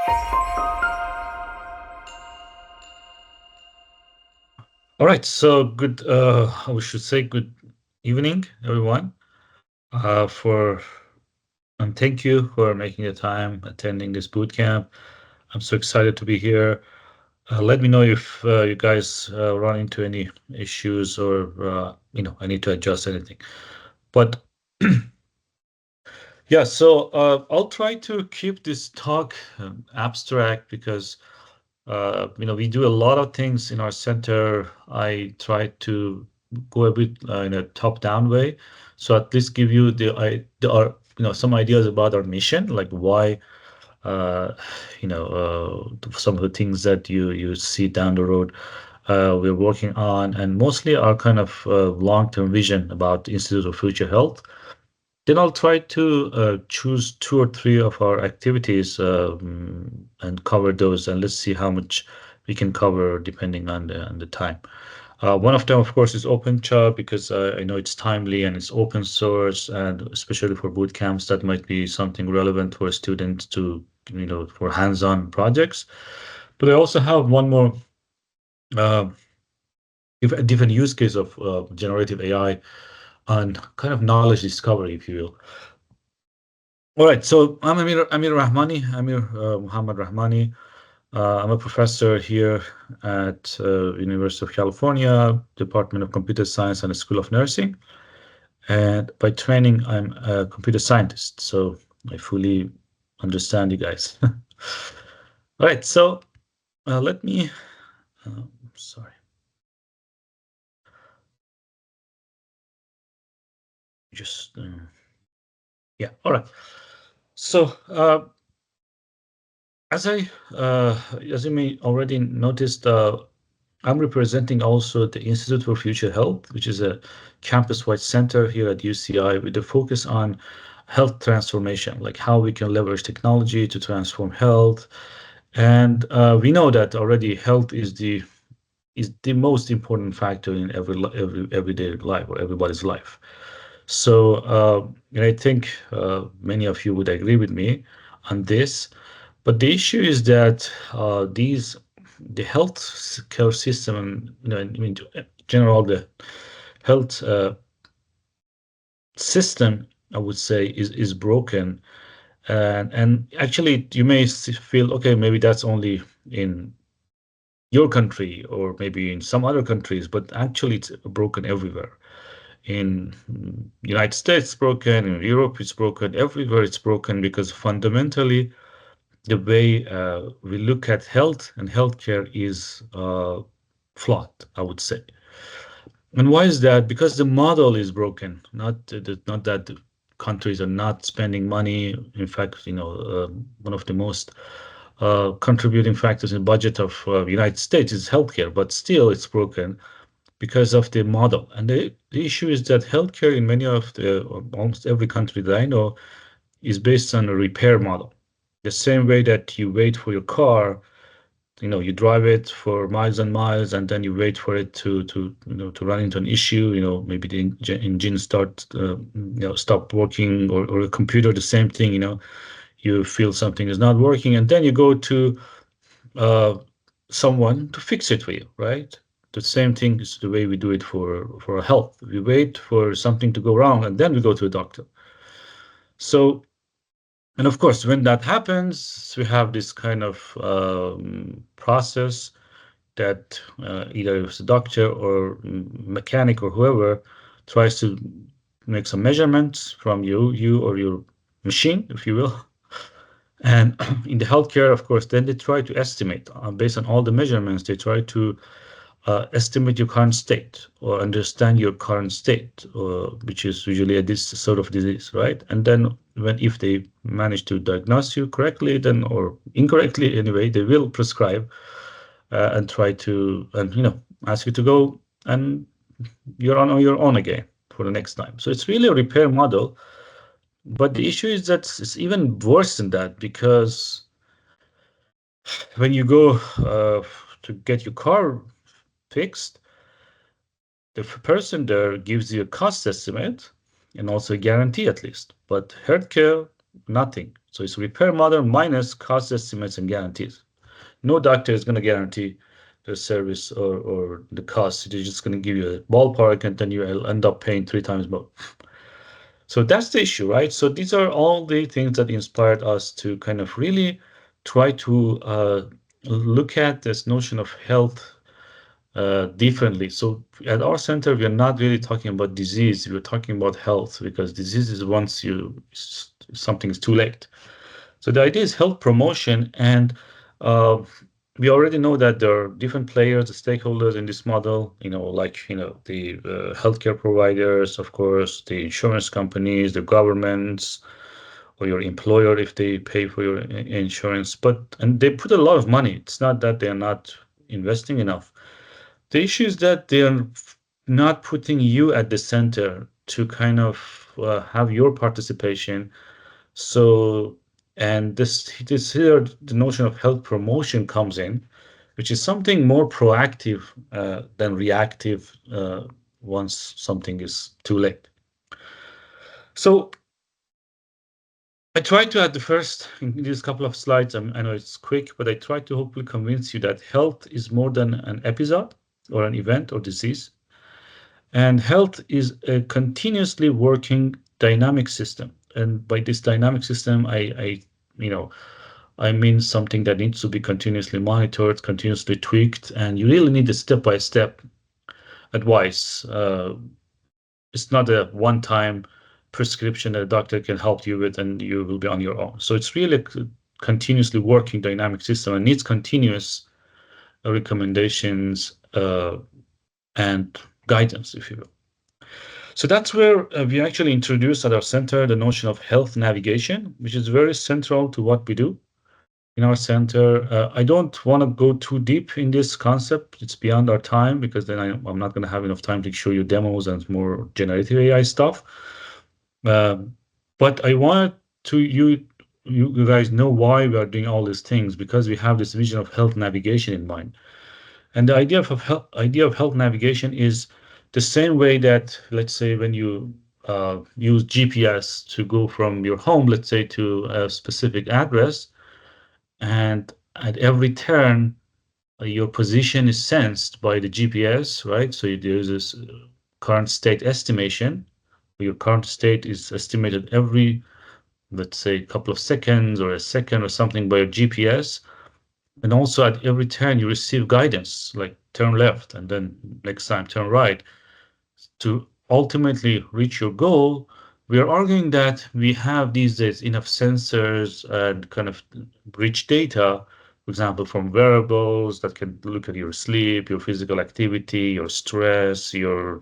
All right, so good, we should say good evening, everyone, for and thank you for making the time attending this boot camp. I'm so excited to be here. Let me know if you guys run into any issues or I need to adjust anything. But yeah, so I'll try to keep this talk abstract because we do a lot of things in our center. I try to go a bit in a top-down way, so at least give you some ideas about our mission, like why some of the things that you see down the road we're working on, and mostly our kind of long-term vision about the Institute of Future Health. Then I'll try to choose two or three of our activities and cover those, and let's see how much we can cover depending on the time. One of them, of course, is OpenCha because I know it's timely and it's open source, and especially for boot camps, that might be something relevant for students to, for hands-on projects. But I also have one more uh, a different use case of generative AI on kind of knowledge discovery, if you will. All right, so I'm Amir Rehmani, Amir Muhammad Rehmani. I'm a professor here at University of California, Department of Computer Science and School of Nursing. And by training, I'm a computer scientist, so I fully understand you guys. All right, so let me, uh, sorry, just, yeah, all right. So as you may already noticed, I'm representing also the Institute for Future Health, which is a campus-wide center here at UCI with a focus on health transformation, like how we can leverage technology to transform health. And we know that already health is the most important factor in every everyday life or everybody's life. So and I think many of you would agree with me on this. But the issue is that the health care system, I mean, in general, the health system, I would say, is broken. And actually, you may feel, okay, maybe that's only in your country or maybe in some other countries, but actually, it's broken everywhere. In United States, it's broken. In Europe, it's broken. Everywhere, it's broken because fundamentally, the way we look at health and healthcare is flawed, I would say. And why is that? Because the model is broken. Not that the countries are not spending money. In fact, one of the most contributing factors in the budget of the United States is healthcare, but still it's broken because of the model. And the issue is that healthcare in many of the almost every country that I know is based on a repair model. The same way that you wait for your car, you drive it for miles and miles, and then you wait for it to run into an issue. Maybe the engine stop working, or a computer, the same thing. You feel something is not working, and then you go to uh, someone to fix it for you, right? The same thing is the way we do it for our health. We wait for something to go wrong, and then we go to a doctor. So, and of course, when that happens, we have this kind of process that either it's a doctor or mechanic or whoever tries to make some measurements from you or your machine, if you will. And in the healthcare, of course, then they try to estimate based on all the measurements. They try to estimate your current state or understand your current state, which is usually a this sort of disease, right? And then if they manage to diagnose you correctly, then or incorrectly anyway, they will prescribe and try to ask you to go and you're on your own again for the next time. So it's really a repair model. But the issue is that it's even worse than that because when you go to get your car fixed, the person there gives you a cost estimate and also a guarantee at least. But healthcare, nothing. So it's repair model minus cost estimates and guarantees. No doctor is going to guarantee the service or the cost. They're just going to give you a ballpark and then you'll end up paying three times more. So that's the issue, right? So these are all the things that inspired us to kind of really try to look at this notion of health differently. So at our center, we are not really talking about disease. We're talking about health because disease is once something is too late. So the idea is health promotion, and uh, we already know that there are different players, the stakeholders in this model. The healthcare providers, of course, the insurance companies, the governments, or your employer if they pay for your insurance. And they put a lot of money. It's not that they are not investing enough. The issue is that they are not putting you at the center to kind of have your participation. So, and this here, the notion of health promotion comes in, which is something more proactive than reactive once something is too late. So I tried to add the first in these couple of slides. I know it's quick, but I tried to hopefully convince you that health is more than an episode or an event or disease. And health is a continuously working dynamic system. And by this dynamic system, you know, I mean something that needs to be continuously monitored, continuously tweaked, and you really need a step-by-step advice. It's not a one-time prescription that a doctor can help you with and you will be on your own. So it's really a continuously working dynamic system and needs continuous recommendations and guidance, if you will. So that's where we actually introduced at our center the notion of health navigation, which is very central to what we do in our center. I don't want to go too deep in this concept. It's beyond our time because then I'm not going to have enough time to show you demos and more generative AI stuff. Um, but I wanted to you guys know why we are doing all these things because we have this vision of health navigation in mind. And the idea of health navigation is the same way that, let's say, when you use GPS to go from your home, let's say, to a specific address, and at every turn, your position is sensed by the GPS, right? So there's this current state estimation. Your current state is estimated every, let's say, couple of seconds or a second or something by your GPS. And also at every turn, you receive guidance, like turn left and then next time turn right. To ultimately reach your goal, we are arguing that we have these days enough sensors and kind of rich data, for example, from wearables that can look at your sleep, your physical activity, your stress, your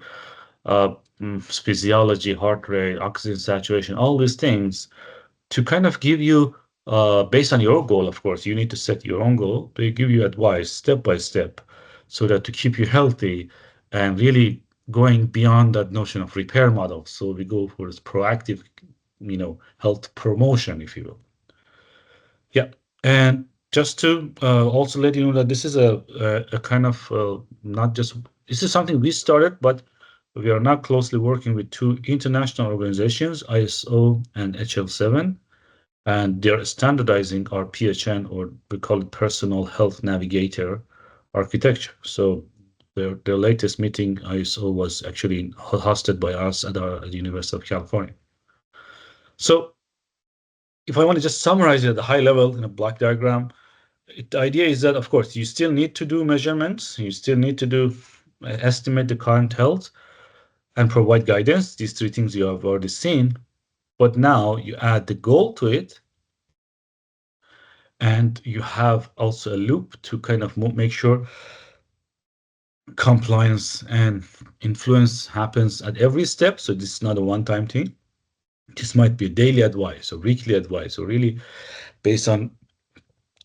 uh, physiology, heart rate, oxygen saturation, all these things to kind of give you, based on your goal, of course, you need to set your own goal. They give you advice step by step so that to keep you healthy and really going beyond that notion of repair model. So we go for this proactive, health promotion, if you will. Yeah. And just to also let you know that this is a kind of not just, this is something we started, but we are now closely working with two international organizations, ISO and HL7, and they're standardizing our PHN, or we call it Personal Health Navigator architecture. So their latest meeting, ISO, was actually hosted by us at the University of California. So if I want to just summarize it at a high level in a block diagram, the idea is that, of course, you still need to do measurements, you still need to do estimate the current health and provide guidance. These three things you have already seen, but now you add the goal to it, and you have also a loop to kind of make sure compliance and influence happens at every step. So this is not a one-time thing. This might be a daily advice or weekly advice, or really based on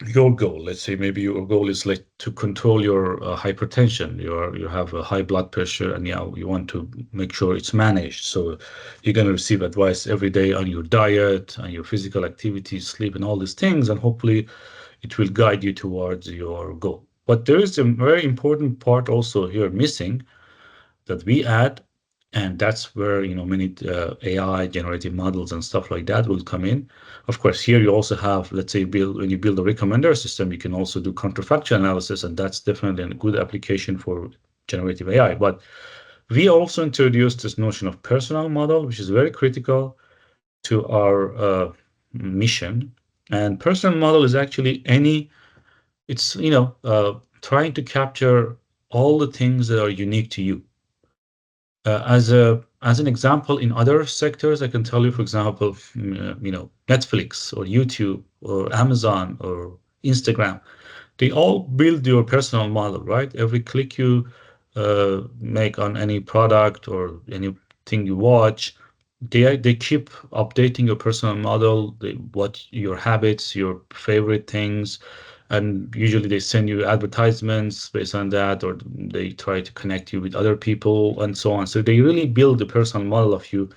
your goal. Let's say maybe your goal is like to control your hypertension. You have a high blood pressure, and you want to make sure it's managed. So you're going to receive advice every day on your diet, on your physical activity, sleep, and all these things, and hopefully it will guide you towards your goal. But there is a very important part also here missing that we add, And that's where many AI generative models and stuff like that will come in. Of course, here you also have, let's say, when you build a recommender system, you can also do counterfactual analysis, and that's definitely a good application for generative AI. But we also introduced this notion of personal model, which is very critical to our mission. And personal model is actually it's trying to capture all the things that are unique to you. As an example, in other sectors, I can tell you, for example, Netflix or YouTube or Amazon or Instagram. They all build your personal model, right? Every click you make on any product or anything you watch, they keep updating your personal model, what your habits, your favorite things, and usually they send you advertisements based on that, or they try to connect you with other people and so on. So they really build the personal model of you.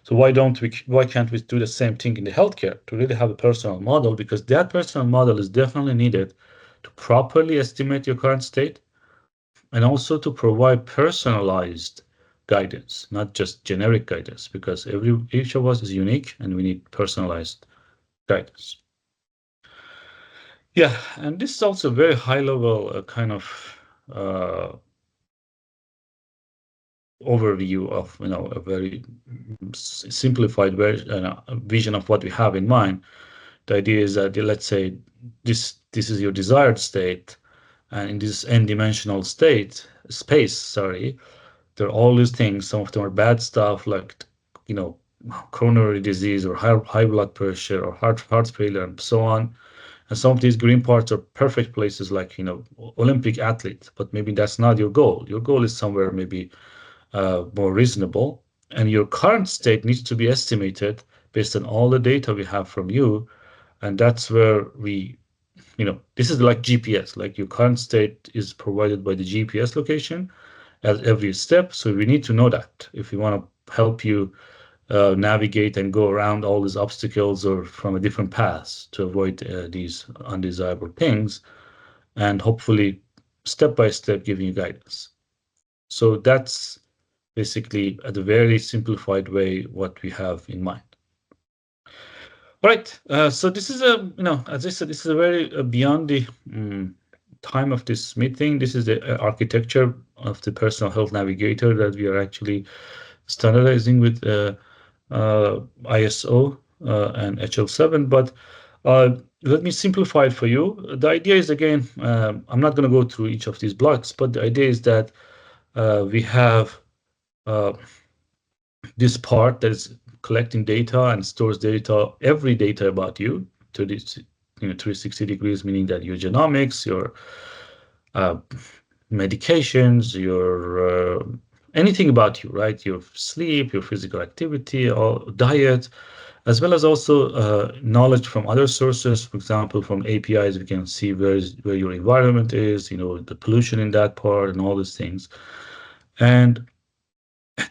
So why can't we do the same thing in the healthcare to really have a personal model? Because that personal model is definitely needed to properly estimate your current state and also to provide personalized guidance, not just generic guidance, because each of us is unique and we need personalized guidance. Yeah, and this is also a very high level kind of uh, overview of a very simplified vision of what we have in mind. The idea is that let's say this is your desired state, and in this n-dimensional space, sorry, there are all these things. Some of them are bad stuff like you know coronary disease or high blood pressure or heart failure and so on. And some of these green parts are perfect places like Olympic athlete, but maybe that's not your goal. Your goal is somewhere maybe more reasonable, and your current state needs to be estimated based on all the data we have from you. And that's where this is like GPS, like your current state is provided by the GPS location at every step. So we need to know that if we want to help you navigate and go around all these obstacles or from a different path to avoid these undesirable things, and hopefully step by step giving you guidance. So that's basically at a very simplified way what we have in mind. Right. So this is as I said, this is a very beyond the time of this meeting. This is the architecture of the personal health navigator that we are actually standardizing with ISO and HL7. But let me simplify it for you. The idea is, again, I'm not going to go through each of these blocks, but the idea is that we have uh, this part that is collecting data and stores data, every data about you to this 360 degrees, meaning that your genomics, your uh, medications, your anything about you, right? Your sleep, your physical activity, or diet, as well as also knowledge from other sources. For example, from APIs, we can see where your environment is, the pollution in that part, and all these things. And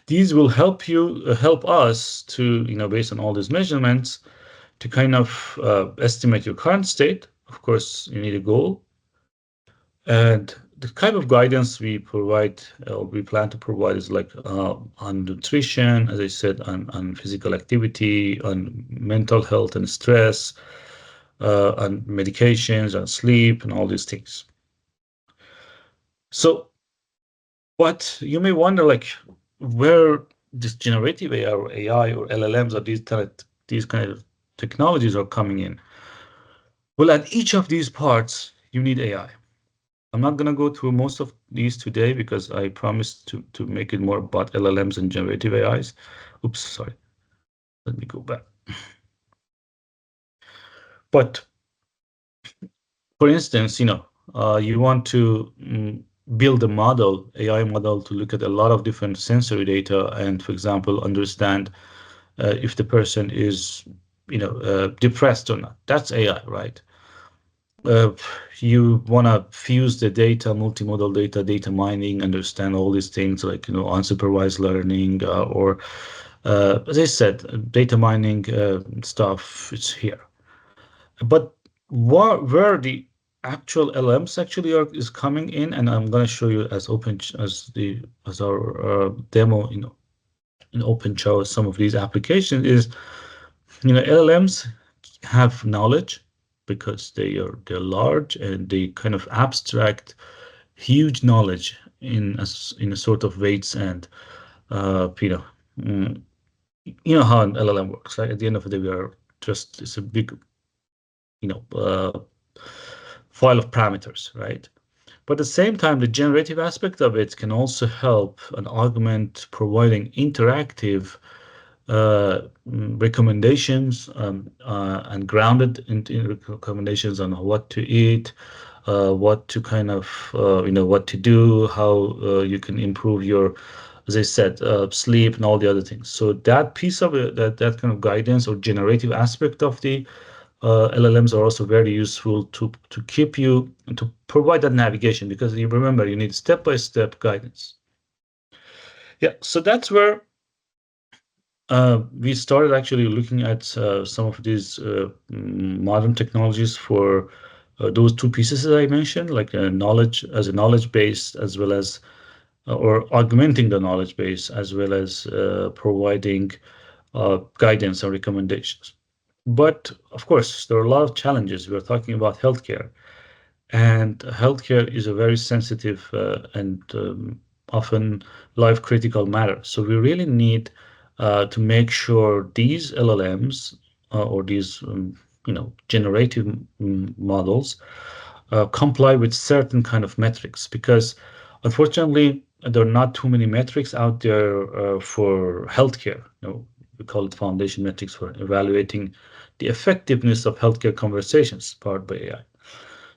these will help us to, based on all these measurements, to kind of estimate your current state. Of course, you need a goal. And the kind of guidance we provide, we plan to provide is like on nutrition, as I said, on physical activity, on mental health and stress, on medications, on sleep, and all these things. So, but you may wonder, like, where this generative AI or LLMs or these kind of technologies are coming in. Well, at each of these parts, you need AI. I'm not going to go through most of these today because I promised to make it more about LLMs and generative AIs. Oops, sorry. Let me go back. But for instance, you want to build a model, AI model, to look at a lot of different sensory data and, for example, understand if the person is, depressed or not. That's AI, right? uh, you want to fuse the data, multimodal data mining, understand all these things like unsupervised learning, or as I said, data mining stuff. It's here, but where the actual LMs actually is coming in, and I'm going to show you as open as our demo. in OpenCha, some of these applications is, LLMs have knowledge because they're large and they kind of abstract huge knowledge in a sort of weights and uh, you know mm, how an LLM works, right? At the end of the day, we are just it's a big you know file of parameters, right? But at the same time, the generative aspect of it can also help an augment providing interactive recommendations and grounded in recommendations on what to eat, what to kind of, what to do, how you can improve your, as I said, sleep and all the other things. So that piece of it, that kind of guidance or generative aspect of the LLMs are also very useful to keep you to provide that navigation because you remember you need step-by-step guidance. Yeah, so that's where we started actually looking at some of these modern technologies for those two pieces that I mentioned, like knowledge as a knowledge base, as well as or augmenting the knowledge base, as well as providing guidance and recommendations. But of course, there are a lot of challenges. We're talking about healthcare, and healthcare is a very sensitive and often life critical matter. So we really need to make sure these LLMs or these generative models comply with certain kind of metrics because unfortunately there are not too many metrics out there for healthcare. We call it foundation metrics for evaluating the effectiveness of healthcare conversations powered by AI.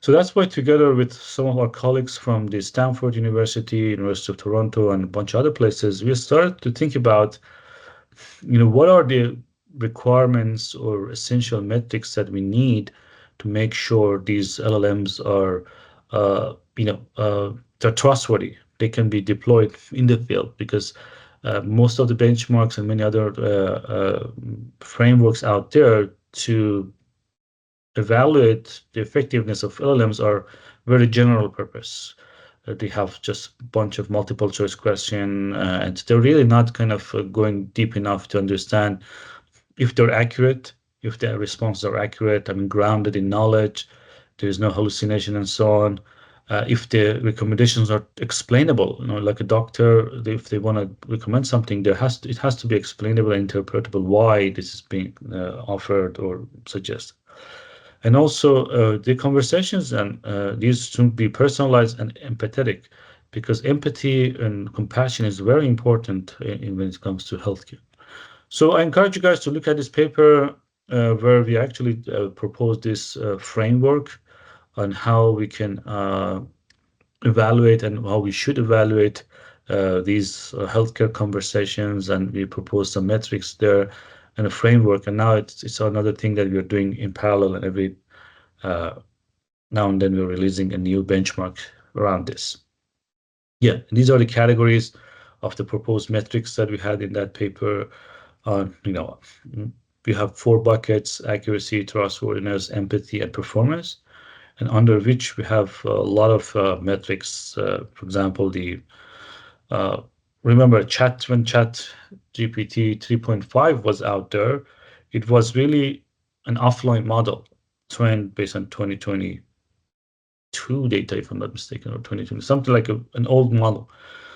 So that's why, together with some of our colleagues from the Stanford University, University of Toronto, and a bunch of other places, we started to think about, what are the requirements or essential metrics that we need to make sure these LLMs are, they're trustworthy. They can be deployed in the field because most of the benchmarks and many other frameworks out there to evaluate the effectiveness of LLMs are very general purpose. They have just a bunch of multiple choice question, and they're really not kind of going deep enough to understand if they're accurate, if their responses are accurate, I mean, grounded in knowledge, there's no hallucination and so on. If the recommendations are explainable, like a doctor, if they want to recommend something, it has to be explainable and interpretable why this is being offered or suggested. And also the conversations and these should be personalized and empathetic because empathy and compassion is very important when it comes to healthcare. So I encourage you guys to look at this paper where we actually propose this framework on how we can evaluate and how we should evaluate these healthcare conversations, and we propose some metrics there and a framework. And now it's another thing that we're doing in parallel, and every uh, now and then we're releasing a new benchmark around this. Yeah, these are the categories of the proposed metrics that we had in that paper. We have 4 buckets: accuracy, trustworthiness, empathy, and performance. And under which we have a lot of metrics. For example, uh, remember when Chat GPT 3.5 was out there, it was really an offline model trained based on 2022 data, if I'm not mistaken, or 2020, something like an old model.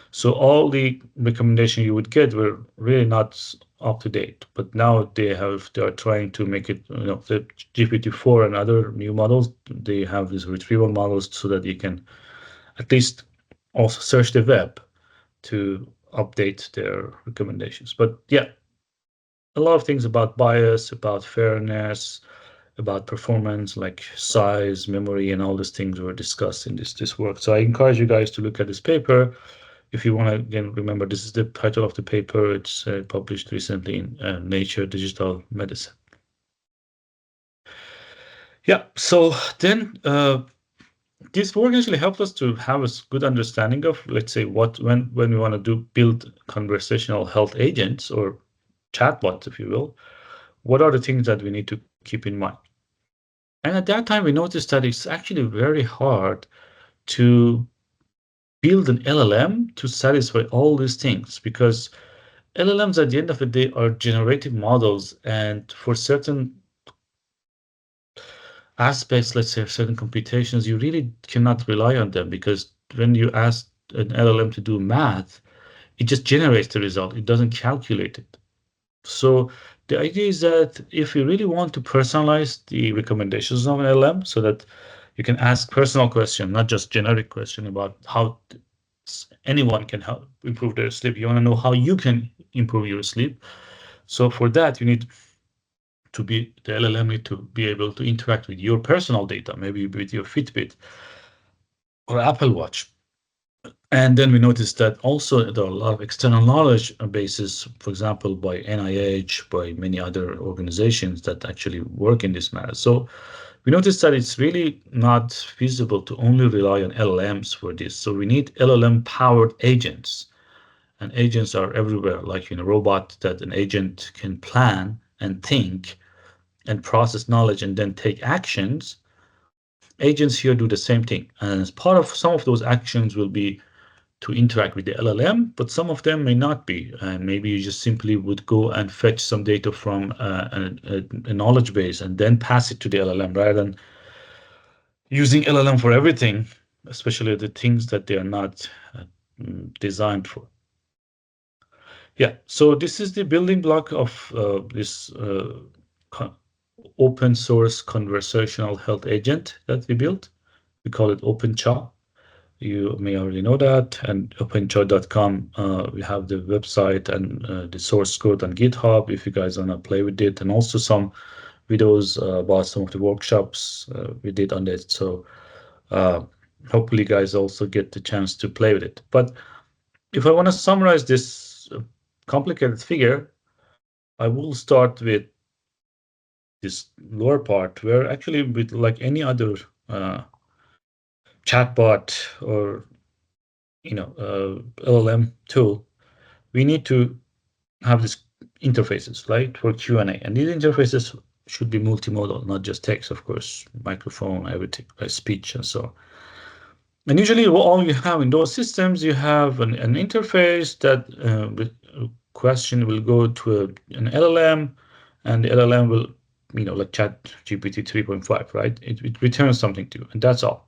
So all the recommendation you would get were really not up to date. But now they are trying to make it, the GPT-4 and other new models, they have these retrieval models so that you can at least also search the web to update their recommendations. But yeah, a lot of things about bias, about fairness, about performance, like size, memory, and all these things were discussed in this work. So I encourage you guys to look at this paper. If you want to, again, remember, this is the title of the paper. It's published recently in Nature Digital Medicine. Yeah, so then this work actually helped us to have a good understanding of, let's say, when we want to build conversational health agents or chatbots, if you will, what are the things that we need to keep in mind? And at that time, we noticed that it's actually very hard to build an LLM to satisfy all these things because LLMs at the end of the day are generative models, and for certain aspects, let's say certain computations, you really cannot rely on them because when you ask an LLM to do math, it just generates the result. It doesn't calculate it. So the idea is that if you really want to personalize the recommendations of an LM so that you can ask personal question, not just generic question about how anyone can help improve their sleep. You want to know how you can improve your sleep. So for that, you need to be the LLM need to be able to interact with your personal data, maybe with your Fitbit or Apple Watch. And then we noticed that also there are a lot of external knowledge bases, for example, by NIH, by many other organizations that actually work in this matter. So we noticed that it's really not feasible to only rely on LLMs for this. So we need LLM powered agents. And agents are everywhere, like in a robot that an agent can plan and think and process knowledge and then take actions. Agents here do the same thing. And as part of some of those actions will be to interact with the LLM, but some of them may not be. And maybe you just simply would go and fetch some data from a knowledge base and then pass it to the LLM rather than using LLM for everything, especially the things that they are not designed for. Yeah, so this is the building block of this open source conversational health agent that we built. We call it OpenCha. You may already know that. And opencha.com, we have the website and the source code on GitHub if you guys want to play with it, and also some videos about some of the workshops we did on it. So uh, hopefully, you guys also get the chance to play with it. But if I want to summarize this complicated figure, I will start with this lower part where actually with like any other chatbot or LLM tool, we need to have these interfaces, right, for Q&A. And these interfaces should be multimodal, not just text, of course, microphone, everything, speech, and so on. And usually, all you have in those systems, you have an interface that question will go to an LLM, and the LLM will, like Chat GPT 3.5, right? It returns something to you, and that's all.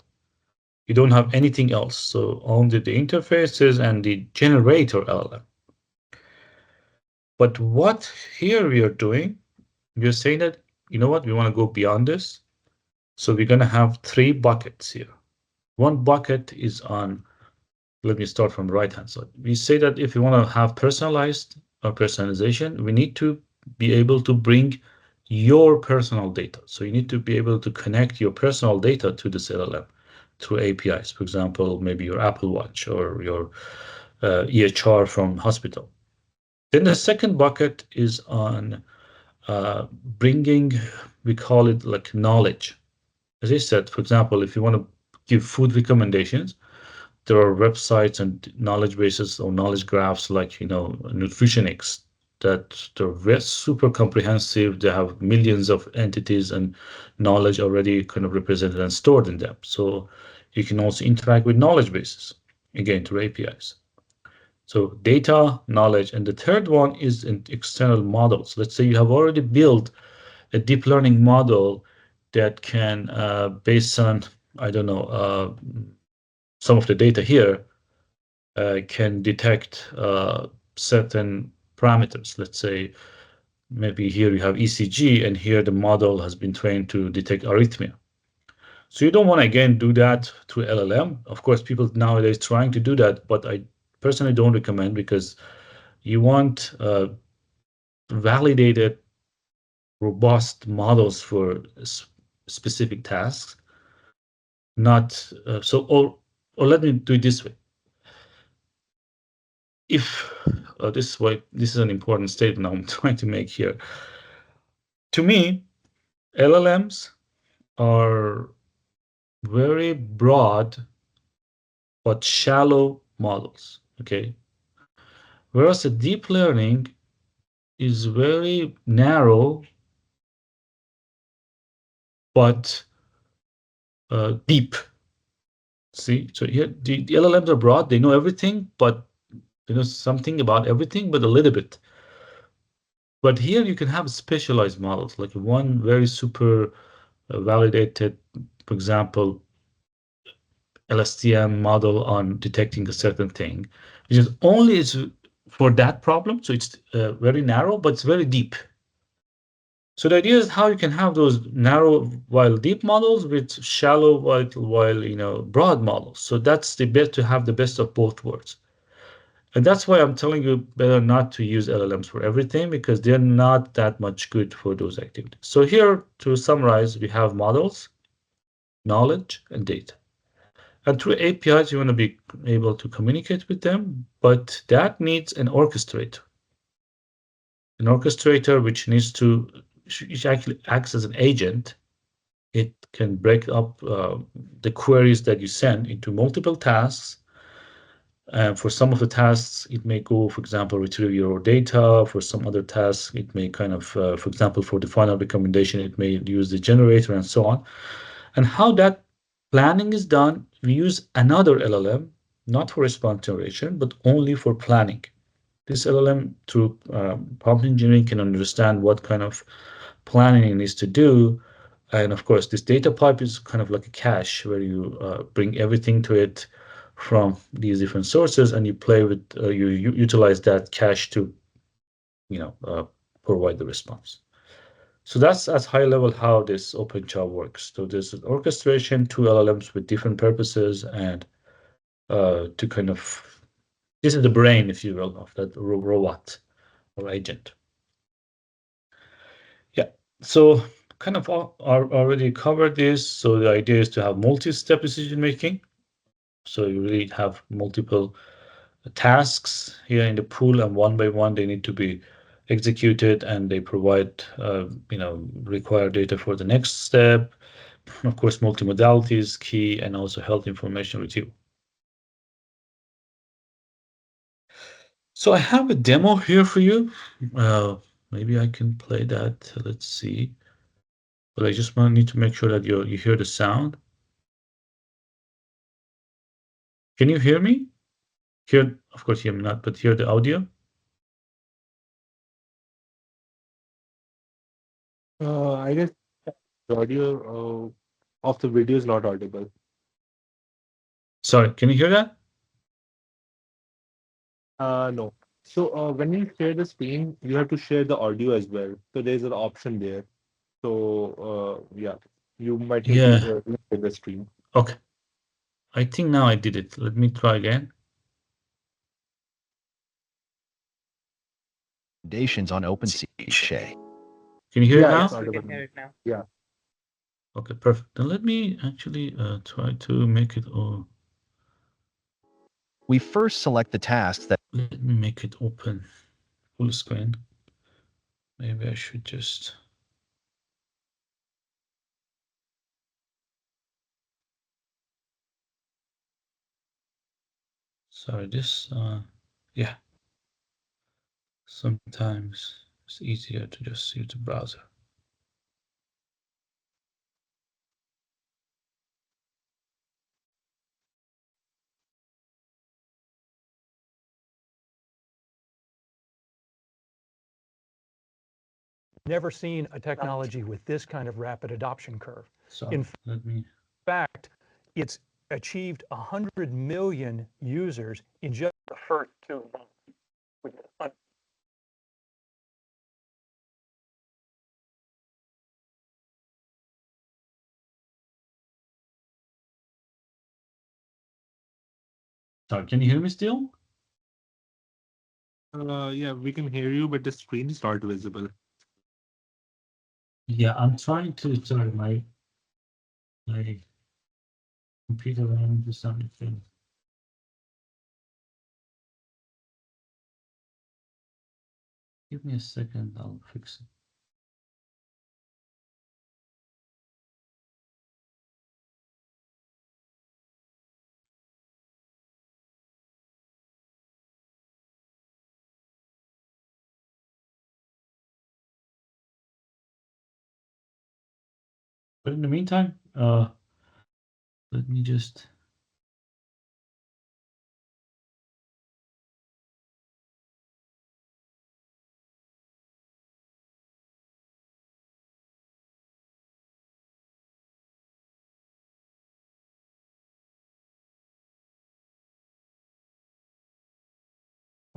You don't have anything else. So only the interfaces and the generator LLM. But what here we are doing, we are saying that, you know what, we want to go beyond this. So we're going to have three buckets here. One bucket is on, let me start from the right hand side. We say that if you want to have personalized or personalization, we need to be able to bring your personal data. So you need to be able to connect your personal data to this LLM through APIs. For example, maybe your Apple Watch or your EHR from hospital. Then the second bucket is on bringing, we call it like knowledge. As I said, for example, if you want to give food recommendations, there are websites and knowledge bases or knowledge graphs like, Nutritionix that they're super comprehensive. They have millions of entities and knowledge already kind of represented and stored in them. So you can also interact with knowledge bases, again, through APIs. So data, knowledge, and the third one is in external models. Let's say you have already built a deep learning model that can, based on, I don't know, some of the data here, can detect certain parameters. Let's say maybe here you have ECG, and here the model has been trained to detect arrhythmia. So you don't want to again do that through LLM. Of course, people nowadays trying to do that, but I personally don't recommend because you want validated, robust models for specific tasks. Not or let me do it this way. If this is an important statement I'm trying to make here. To me, LLMs are very broad but shallow models. Okay, whereas a deep learning is very narrow but deep. See, so here the LLMs are broad, they know everything, but something about everything, but a little bit. But here you can have specialized models, like one very super validated, for example, LSTM model on detecting a certain thing, which is only is for that problem. So it's very narrow, but it's very deep. So the idea is how you can have those narrow while deep models with shallow while broad models. So that's the best to have the best of both worlds. And that's why I'm telling you better not to use LLMs for everything because they're not that much good for those activities. So here, to summarize, we have models, knowledge, and data. And through APIs, you want to be able to communicate with them, but that needs an orchestrator. An orchestrator which actually acts as an agent. It can break up the queries that you send into multiple tasks. For some of the tasks, it may go, for example, retrieve your data. For some other tasks, it may kind of, for example, for the final recommendation, it may use the generator and so on. And how that planning is done, we use another LLM, not for response generation, but only for planning. This LLM, through prompt engineering, can understand what kind of planning it needs to do. And of course, this data pipe is kind of like a cache where you bring everything to it from these different sources, and you play with you utilize that cache to you know uh, provide the response. So that's as high level how this OpenCha works. So there's an orchestration, two LLMs with different purposes, and to kind of this is the brain, if you will, of that robot or agent. Yeah. So kind of already covered this. So the idea is to have multi-step decision making. So you really have multiple tasks here in the pool, and one by one they need to be executed, and they provide required data for the next step. Of course, multimodality is key, and also health information retrieval. So I have a demo here for you. Maybe I can play that. Let's see. But I just need to make sure that you hear the sound. Can you hear me? Hear, of course, hear me not, but hear the audio. I guess the audio of the video is not audible. Sorry, can you hear that? No. So when you share the screen, you have to share the audio as well. So there's an option there. So yeah, you might need to Yeah. share the screen. Okay. I think now I did it. Let me try again. Recommendations on OpenCha. Can you hear it Yeah, it's now? Yes, we audible can now. hear it now. Yeah. Okay, perfect. Then let me actually try to make it all. We first select the tasks that Let me make it open full screen. Maybe I should just. Sorry, this. Yeah. Sometimes it's easier to just use the browser. Never seen a technology with this kind of rapid adoption curve. Sorry, In let me. fact, it's achieved 100 million users in just the first 2 months. Which is Sorry, can you hear me still? Yeah, we can hear you, but the screen is not visible. Yeah, I'm trying to. Sorry, my computer ran into something. Give me a second, I'll fix it. But in the meantime, let me just.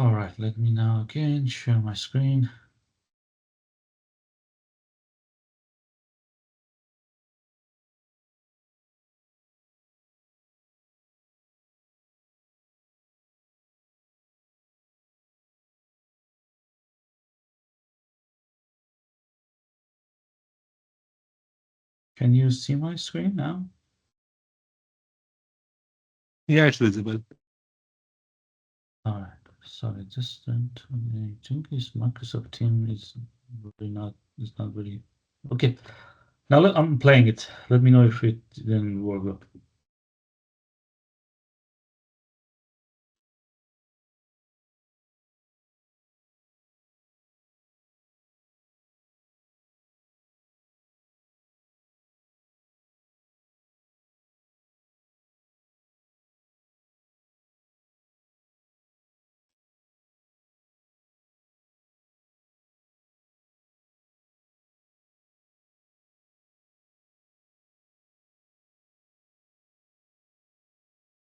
All right, let me now again share my screen. Can you see my screen now? Yeah, it's visible. All right. Sorry, just don't. I think this Microsoft Team is really not. It's not really okay. Now I'm playing it. Let me know if it didn't work.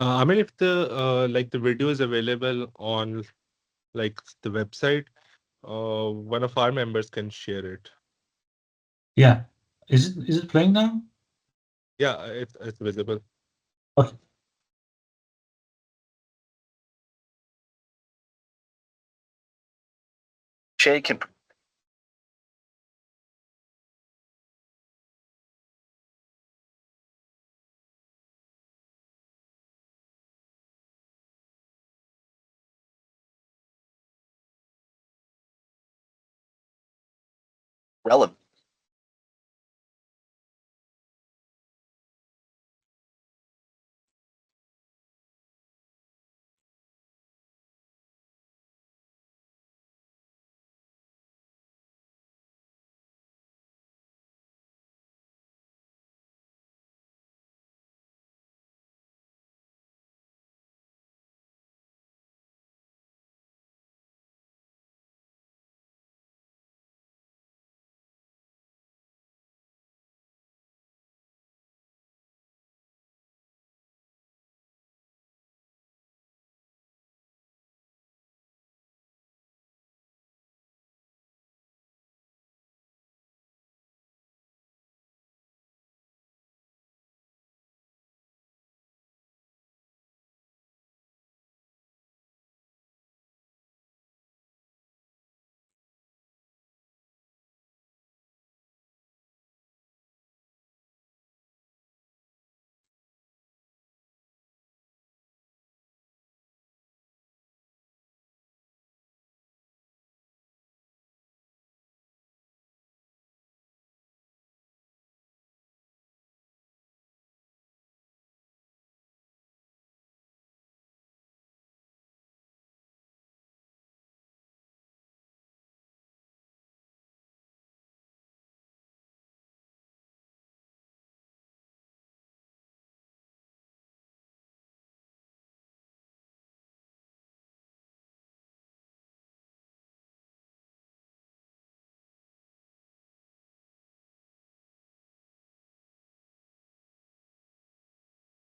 I mean, if the like the video is available on like the website, one of our members can share it. Yeah. Is it playing now? Yeah, it's visible. Okay. Shay can relevant.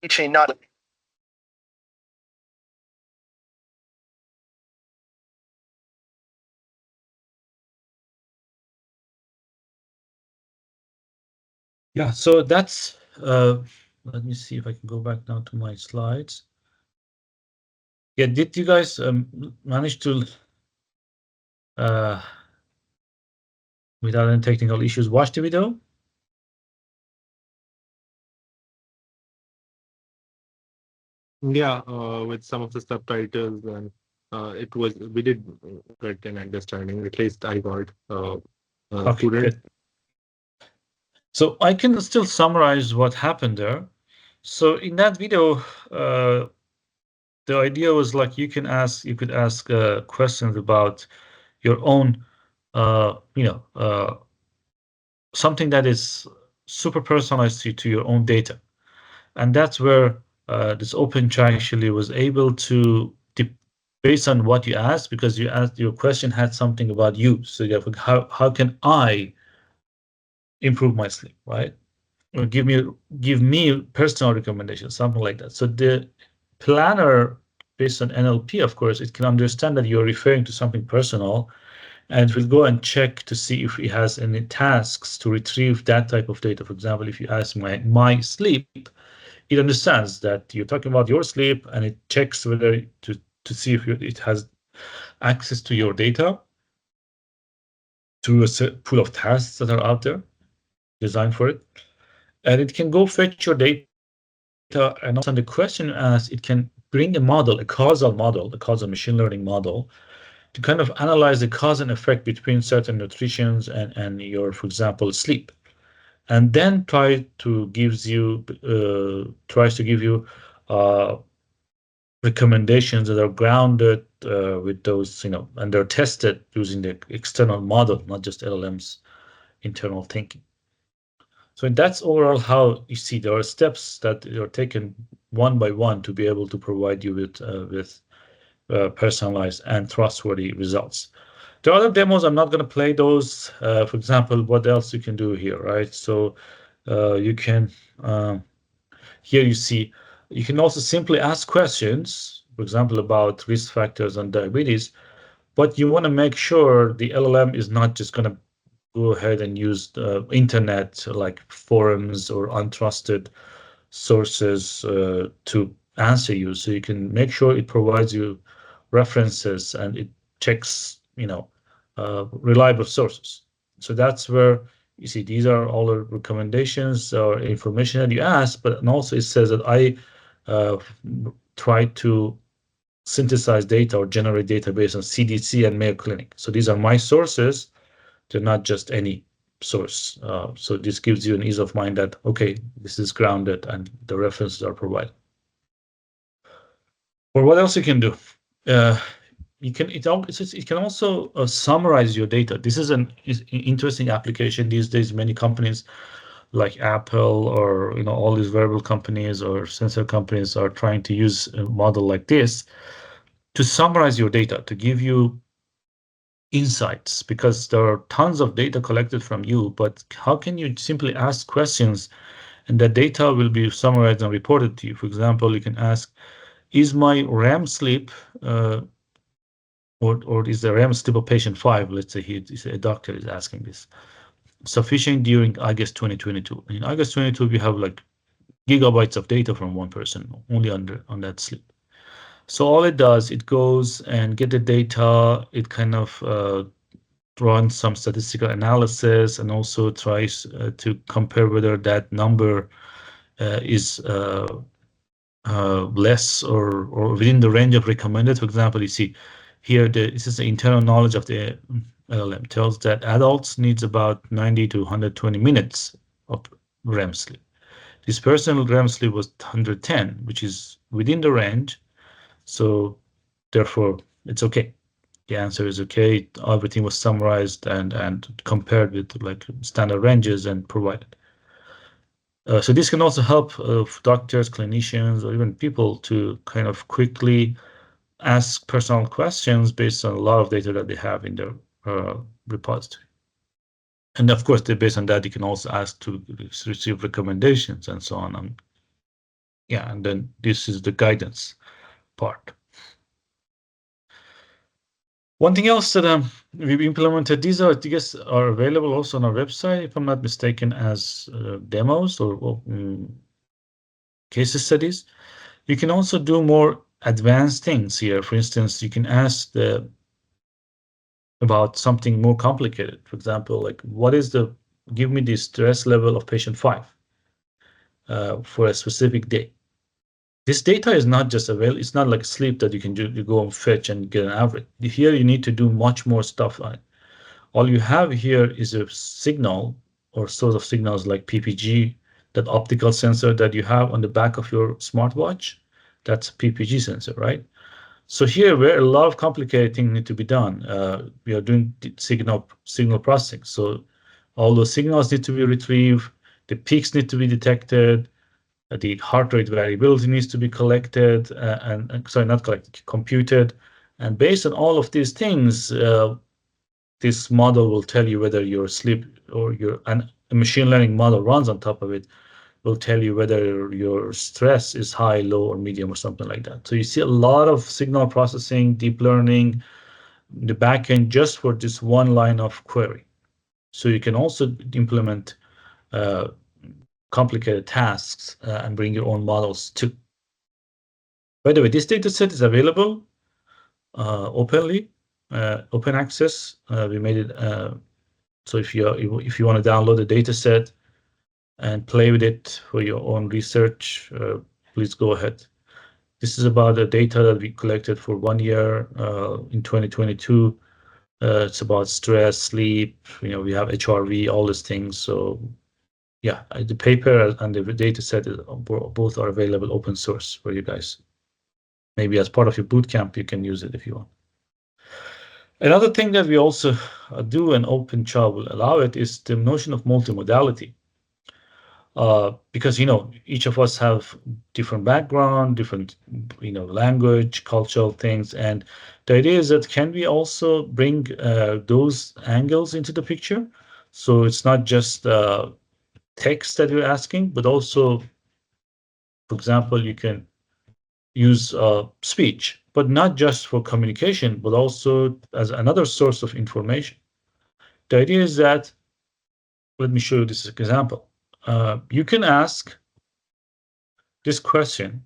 Shay not. Yeah. So that's. Let me see if I can go back now to my slides. Yeah. Did you guys manage to without any technical issues watch the video? Yeah, with some of the subtitles and we did get an understanding. At least I got Okay. student. Good. So I can still summarize what happened there. So in that video, the idea was like you could ask questions about your own, something that is super personalized to your own data, and that's where this OpenCha actually was able to, based on what you asked, because you asked your question had something about you. So you have, how can I improve my sleep, right? Or give me personal recommendations, something like that. So the planner based on NLP, of course, it can understand that you're referring to something personal, and it will go and check to see if it has any tasks to retrieve that type of data. For example, if you ask my sleep, it understands that you're talking about your sleep, and it checks whether to see if it has access to your data through a pool of tasks that are out there designed for it. And it can go fetch your data, and also on the question you ask, it can bring a model, a causal machine learning model, to kind of analyze the cause and effect between certain nutritions and your, for example, sleep. And then tries to give you recommendations that are grounded with those, and they're tested using the external model, not just LLM's internal thinking. So that's overall how you see there are steps that are taken one by one to be able to provide you with personalized and trustworthy results. The other demos, I'm not going to play those. For example, what else you can do here, right? So you can, here you see, you can also simply ask questions, for example, about risk factors and diabetes, but you want to make sure the LLM is not just going to go ahead and use the internet like forums or untrusted sources to answer you. So you can make sure it provides you references and it checks, reliable sources. So that's where you see these are all the recommendations or information that you ask, but and also it says that I uh, try to synthesize data or generate data based on CDC and Mayo Clinic. So these are my sources. They're not just any source. So this gives you an ease of mind that, okay, this is grounded and the references are provided. Or what else you can do? You can it can also summarize your data. This is an interesting application these days. Many companies like Apple or all these wearable companies or sensor companies are trying to use a model like this to summarize your data, to give you insights, because there are tons of data collected from you, but how can you simply ask questions and the data will be summarized and reported to you? For example, you can ask, is my REM sleep or is the REM sleep of patient 5, let's say a doctor is asking this, sufficient during August 2022? In August 2022, we have like gigabytes of data from one person only on that sleep. So all it does, it goes and get the data, it kind of runs some statistical analysis and also tries to compare whether that number is less or within the range of recommended. For example, you see here, this is the internal knowledge of the LLM, tells that adults needs about 90 to 120 minutes of REM sleep. This personal REM sleep was 110, which is within the range. So therefore, it's okay. The answer is okay. Everything was summarized and compared with like standard ranges and provided. So this can also help doctors, clinicians, or even people to kind of quickly ask personal questions based on a lot of data that they have in their repository. And of course, based on that, you can also ask to receive recommendations and so on. And then this is the guidance part. One thing else that we've implemented, these are, I guess, are available also on our website, if I'm not mistaken, as demos or case studies. You can also do more advanced things here. For instance, you can ask about something more complicated. For example, like give me the stress level of patient 5 for a specific day. This data is not just available. It's not like sleep that you can do. You go and fetch and get an average. Here you need to do much more stuff on it. All you have here is a signal or source of signals like PPG, that optical sensor that you have on the back of your smartwatch. That's a PPG sensor, right? So here, where a lot of complicated things need to be done, we are doing signal processing. So all those signals need to be retrieved, the peaks need to be detected, the heart rate variability needs to be collected, not collected, computed. And based on all of these things, this model will tell you whether your sleep or a machine learning model runs on top of it, will tell you whether your stress is high, low, or medium, or something like that. So you see a lot of signal processing, deep learning, the backend just for this one line of query. So you can also implement complicated tasks and bring your own models too. By the way, this data set is available openly, open access. We made it so if you want to download the data set and play with it for your own research, please go ahead. This is about the data that we collected for 1 year in 2022. It's about stress, sleep. We have HRV, all these things. So yeah, the paper and the data set both are available open source for you guys. Maybe as part of your bootcamp, you can use it if you want. Another thing that we also do, and OpenCha will allow it, is the notion of multimodality. Because each of us have different background, different language, cultural things, and the idea is that can we also bring those angles into the picture? So it's not just text that you're asking, but also, for example, you can use speech, but not just for communication, but also as another source of information. The idea is that, let me show you this example. You can ask this question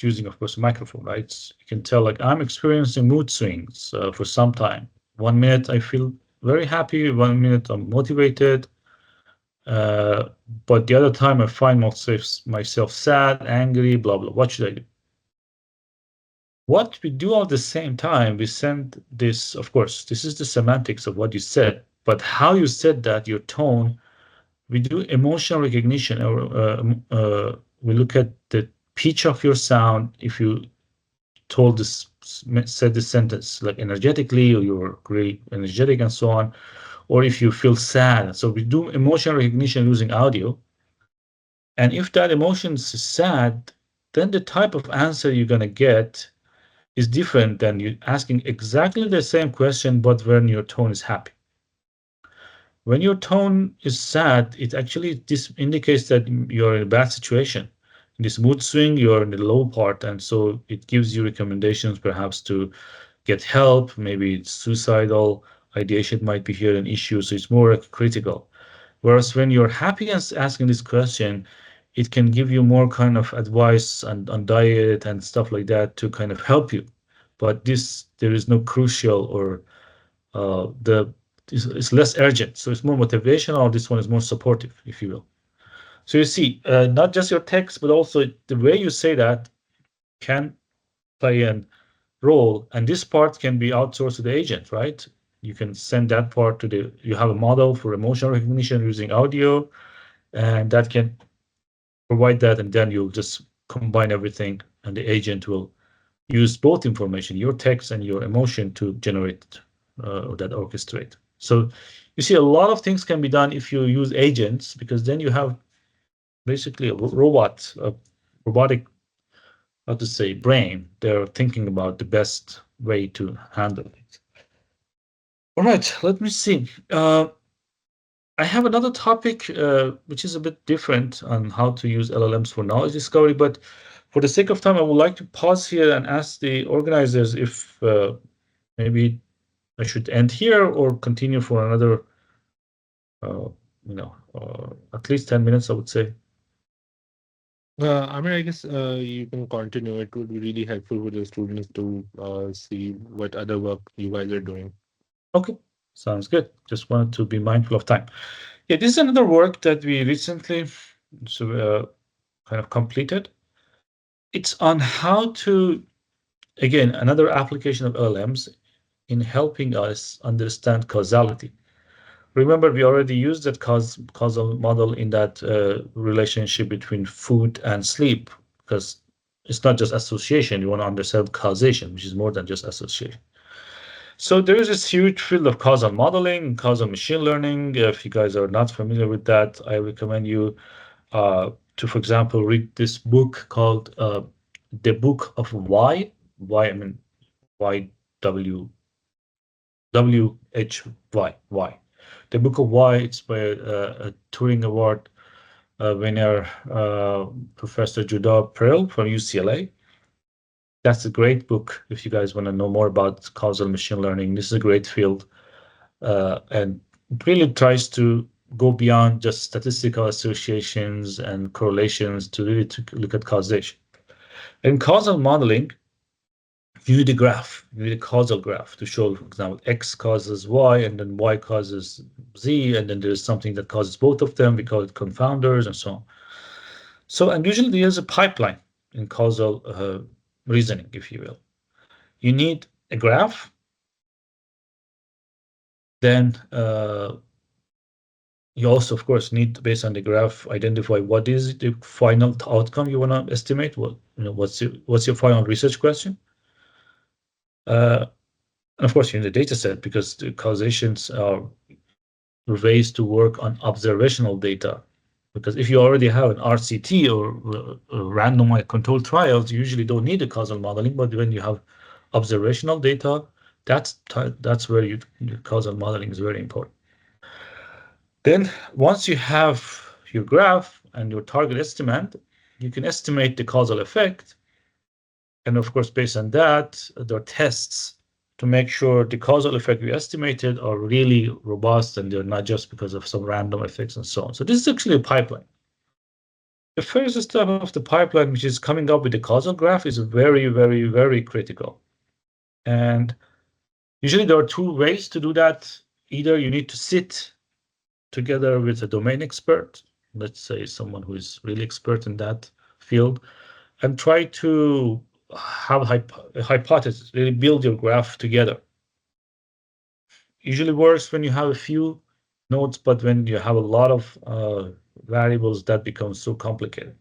using, of course, a microphone, right? You can tell, like, I'm experiencing mood swings for some time. 1 minute I feel very happy, 1 minute I'm motivated, but the other time I find myself sad, angry, blah, blah. What should I do? What we do at the same time, we send this, of course, this is the semantics of what you said, but how you said that, your tone, we do emotional recognition, or we look at the pitch of your sound. If you said this sentence like energetically, or you're very energetic and so on, or if you feel sad. So we do emotional recognition using audio. And if that emotion is sad, then the type of answer you're going to get is different than you asking exactly the same question, but when your tone is happy. When your tone is sad, this indicates that you're in a bad situation. In this mood swing, you're in the low part, and so it gives you recommendations perhaps to get help. Maybe it's suicidal ideation might be here an issue, so it's more critical. Whereas when you're happy and asking this question, it can give you more kind of advice on diet and stuff like that to kind of help you. But there is no crucial, or it's less urgent. So it's more motivational. This one is more supportive, if you will. So you see, not just your text, but also the way you say that can play a role. And this part can be outsourced to the agent, right? You can send that part you have a model for emotional recognition using audio, and that can provide that, and then you'll just combine everything, and the agent will use both information, your text and your emotion, to generate that orchestrate. So you see, a lot of things can be done if you use agents, because then you have basically a robotic, how to say, brain. They're thinking about the best way to handle it. All right, let me see. I have another topic which is a bit different on how to use LLMs for knowledge discovery, but for the sake of time, I would like to pause here and ask the organizers if maybe I should end here or continue for another, at least 10 minutes, I would say. Amir, I guess you can continue. It would be really helpful for the students to see what other work you guys are doing. Okay, sounds good. Just wanted to be mindful of time. Yeah, this is another work that we recently kind of completed. It's on how to, again, another application of LLMs in helping us understand causality. Remember, we already used that causal model in that relationship between food and sleep, because it's not just association. You want to understand causation, which is more than just association. So there is this huge field of causal modeling, causal machine learning. If you guys are not familiar with that, I recommend you to, for example, read this book called The Book of Why. Why, I mean, WHY. The Book of Why. It's by a Turing Award winner, Professor Judah Pearl from UCLA. That's a great book if you guys want to know more about causal machine learning. This is a great field, and it really tries to go beyond just statistical associations and correlations to really to look at causation. In causal modeling, you need a graph, you need a causal graph to show, for example, X causes Y and then Y causes Z, and then there's something that causes both of them. We call it confounders and so on. So, and usually there's a pipeline in causal reasoning, if you will. You need a graph, then you also, of course, need to, based on the graph, identify what is the final outcome you want to estimate. What, what's your final research question? And of course, you need a data set because the causations are ways to work on observational data. Because if you already have an RCT or randomized controlled trials, you usually don't need a causal modeling. But when you have observational data, that's where your causal modeling is very important. Then once you have your graph and your target estimate, you can estimate the causal effect. And of course, based on that, there are tests to make sure the causal effect we estimated are really robust and they're not just because of some random effects and so on. So this is actually a pipeline. The first step of the pipeline, which is coming up with the causal graph, is very, very, very critical. And usually there are two ways to do that. Either you need to sit together with a domain expert, let's say someone who is really expert in that field, and try to have a hypothesis, really build your graph together. Usually works when you have a few nodes, but when you have a lot of variables, that becomes so complicated.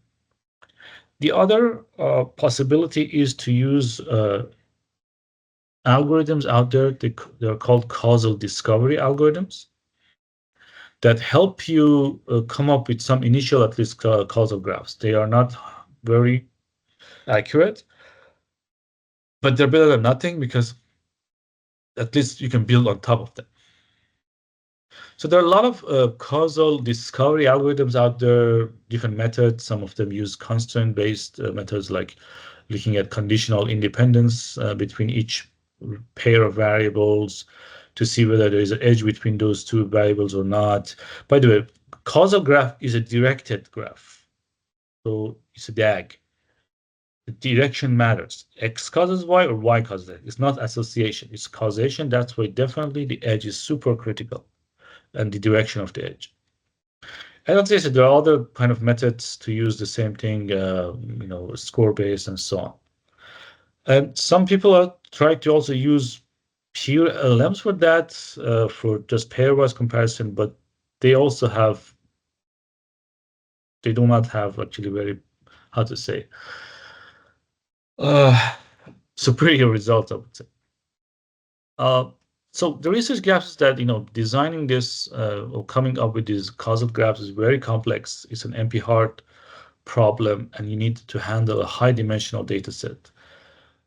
The other possibility is to use algorithms out there. They're called causal discovery algorithms that help you come up with some initial, at least, causal graphs. They are not very accurate, but they're better than nothing because at least you can build on top of them. So there are a lot of causal discovery algorithms out there, different methods. Some of them use constraint-based methods like looking at conditional independence between each pair of variables to see whether there is an edge between those two variables or not. By the way, causal graph is a directed graph. So it's a DAG. The direction matters. X causes Y or Y causes X. It's not association, it's causation. That's why definitely the edge is super critical and the direction of the edge. And let's say there are other kind of methods to use the same thing, score-based and so on. And some people are trying to also use pure LLMs for that, for just pairwise comparison, but they also they do not have actually very, how to say, superior results, I would say. So the research gaps is that, designing this or coming up with these causal graphs is very complex. It's an NP-hard problem, and you need to handle a high-dimensional data set.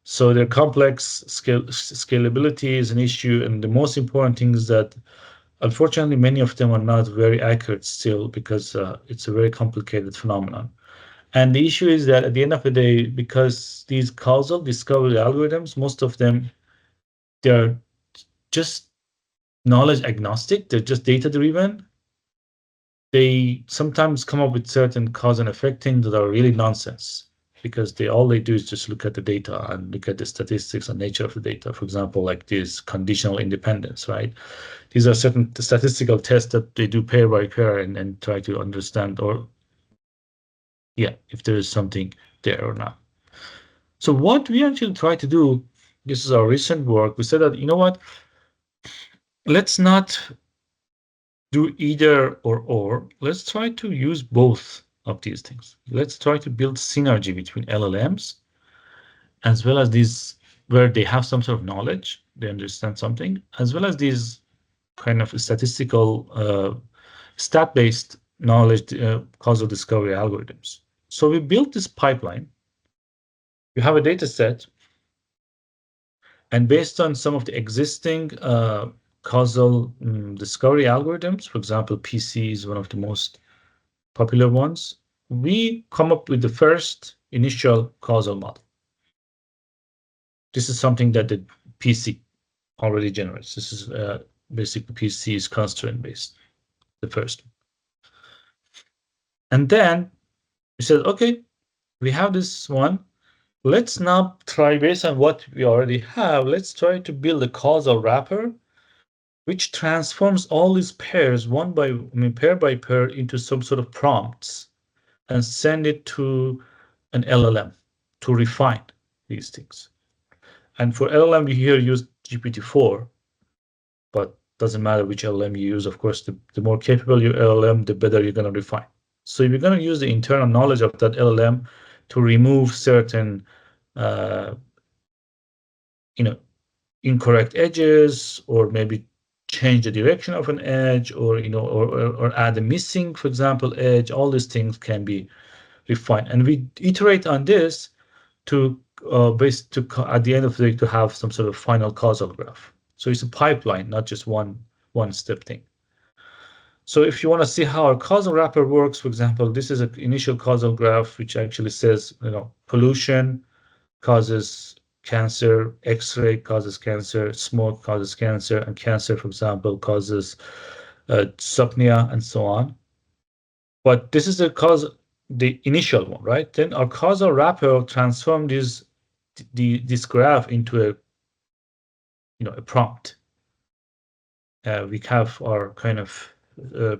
So they're complex. Scalability is an issue, and the most important thing is that, unfortunately, many of them are not very accurate still because it's a very complicated phenomenon. And the issue is that at the end of the day, because these causal discovery algorithms, most of them, they're just knowledge agnostic. They're just data driven. They sometimes come up with certain cause and effect things that are really nonsense because all they do is just look at the data and look at the statistics and nature of the data. For example, like this conditional independence, right? These are certain statistical tests that they do pair by pair and try to understand if there is something there or not. So what we actually try to do, this is our recent work, we said that, you know what, let's not do either or. Let's try to use both of these things. Let's try to build synergy between LLMs as well as these where they have some sort of knowledge, they understand something, as well as these kind of statistical, stat-based knowledge, causal discovery algorithms. So we built this pipeline. You have a data set, and based on some of the existing causal discovery algorithms, for example, PC is one of the most popular ones, we come up with the first initial causal model. This is something that the PC already generates. This is basically PC is constraint based, the first. And then we said, okay, we have this one. Let's now try, based on what we already have, let's try to build a causal wrapper which transforms all these pairs pair by pair into some sort of prompts and send it to an LLM to refine these things. And for LLM, we here use GPT-4, but doesn't matter which LLM you use. Of course, the more capable your LLM, the better you're going to refine. So you're going to use the internal knowledge of that LLM to remove certain, incorrect edges, or maybe change the direction of an edge, or or add a missing, for example, edge. All these things can be refined, and we iterate on this to at the end of the day to have some sort of final causal graph. So it's a pipeline, not just one step thing. So if you want to see how our causal wrapper works, for example, this is an initial causal graph which actually says, pollution causes cancer, X-ray causes cancer, smoke causes cancer, and cancer, for example, causes dyspnea and so on. But this is the initial one, right? Then our causal wrapper transforms this graph into a prompt. We have our kind of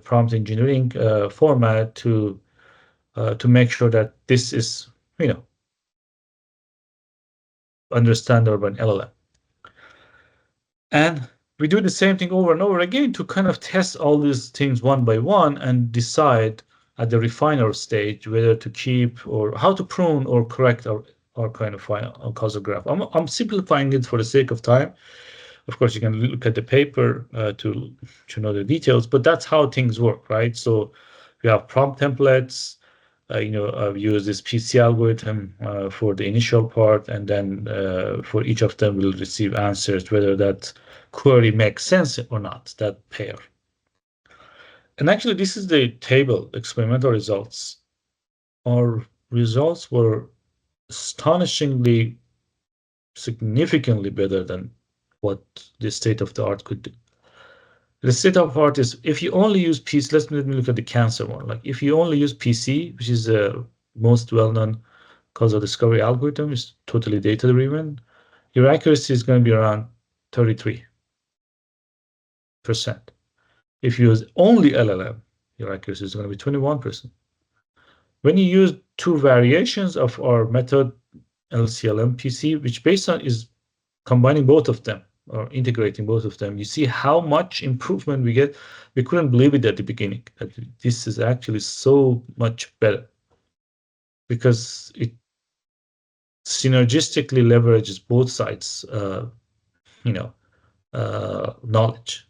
prompt engineering format to make sure that this is understandable by an LLM. And we do the same thing over and over again to kind of test all these things one by one and decide at the refiner stage whether to keep or how to prune or correct our kind of final causal graph. I'm simplifying it for the sake of time. Of course, you can look at the paper to know the details, but that's how things work, right? So we have prompt templates. We use this PC algorithm for the initial part, and then for each of them, we'll receive answers whether that query makes sense or not, that pair. And actually, this is the table, experimental results. Our results were astonishingly, significantly better than what the state of the art could do. The state of the art is if you only use PC, let me look at the cancer one. Like if you only use PC, which is the most well-known causal discovery algorithm, is totally data-driven, your accuracy is going to be around 33%. If you use only LLM, your accuracy is going to be 21%. When you use two variations of our method, LCLM PC, which based on is combining both of them or integrating both of them, you see how much improvement we get. We couldn't believe it at the beginning. That this is actually so much better because it synergistically leverages both sides, knowledge.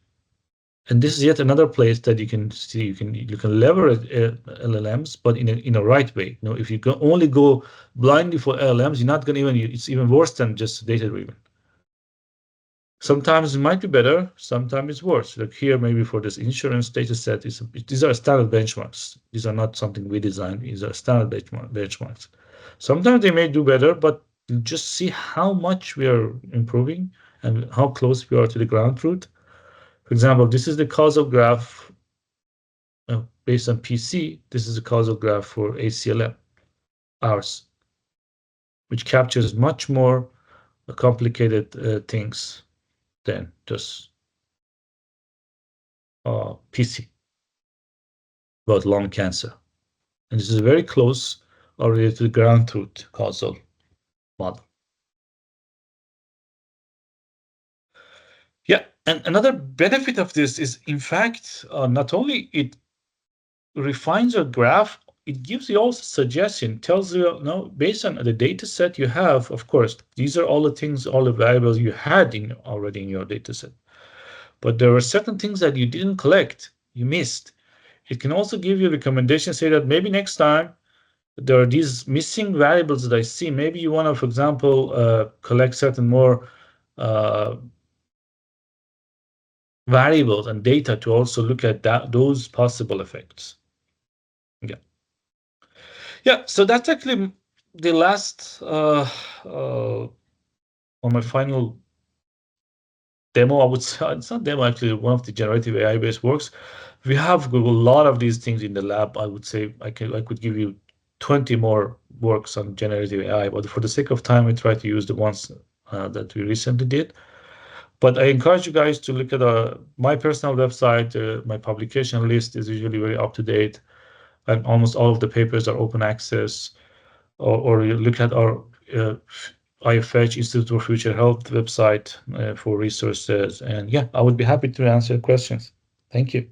And this is yet another place that you can see you can leverage LLMs, but in a right way. If you only go blindly for LLMs, you're not going to it's even worse than just data driven. Sometimes it might be better, sometimes it's worse. Like here, maybe for this insurance data set, these are standard benchmarks. These are not something we designed. These are standard benchmarks. Sometimes they may do better, but just see how much we are improving and how close we are to the ground truth. For example, this is the causal graph based on PC. This is the causal graph for ACLM, ours, which captures much more complicated things than just PC about lung cancer. And this is very close already to the ground truth causal model. Yeah, and another benefit of this is, in fact, not only it refines your graph, it gives you also suggestion, tells you, based on the data set you have, of course, these are all the things, all the variables you had already in your data set. But there were certain things that you didn't collect, you missed. It can also give you recommendations, say that maybe next time there are these missing variables that I see. Maybe you want to, for example, collect certain more variables and data to also look at those possible effects. Yeah. Yeah. So that's actually the last on my final demo. I would say it's not demo, actually, one of the generative AI based works. We have a lot of these things in the lab. I would say I could give you 20 more works on generative AI, but for the sake of time, I try to use the ones that we recently did. But I encourage you guys to look at my personal website. My publication list is usually very up to date, and almost all of the papers are open access. Or you look at our IFH, Institute for Future Health website for resources. And yeah, I would be happy to answer questions. Thank you.